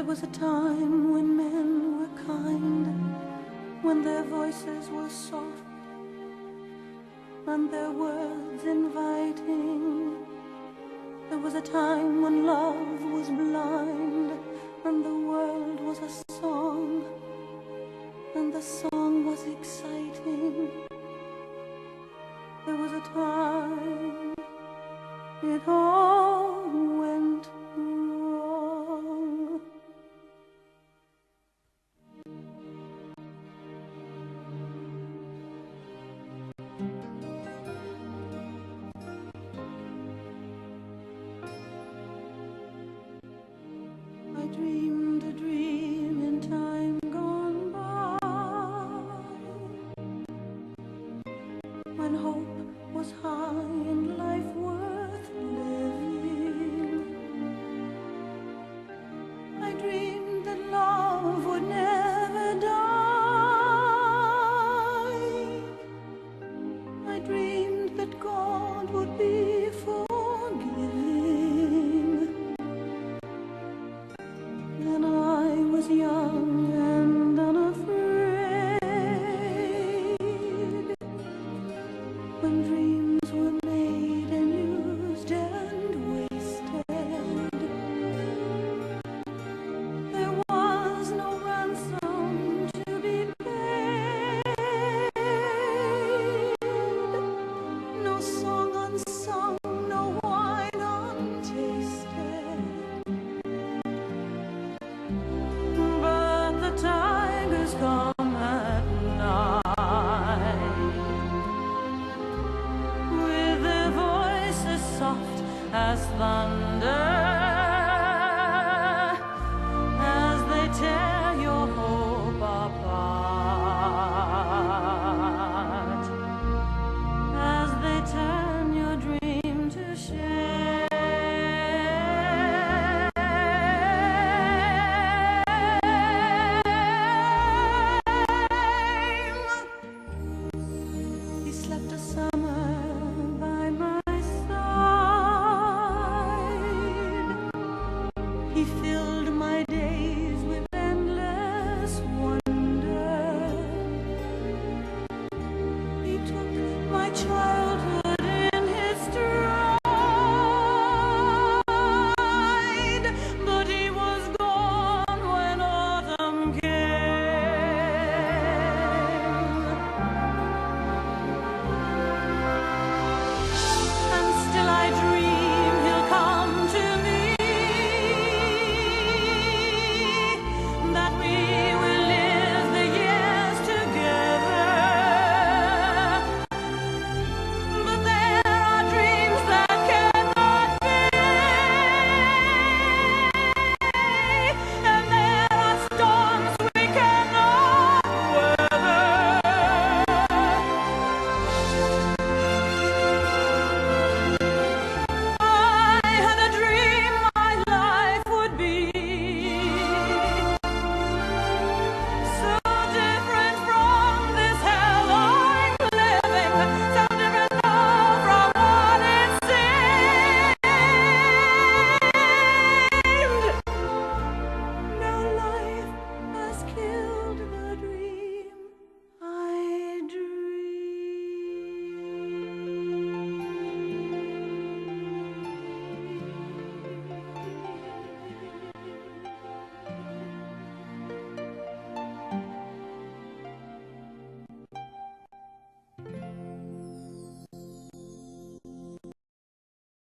There was a time when men were kind, when their voices were soft and their words inviting. There was a time when love was blind and the world was a song, and the song was exciting. There was a time it all went wrong. I dreamed a dream in time gone by, when hope was high and life worth living. I dreamed that love would never die. I dreamed that God would be forgiving. Then I was young and unafraid, when dreams were made and used and wasted. There was no ransom to be paid, no song unsung, no wine untasted. But the tigers come at night, with their voices soft as thunder, as they tear your hope apart, as they turn your dream to shame. He slept a summer by my side. He filled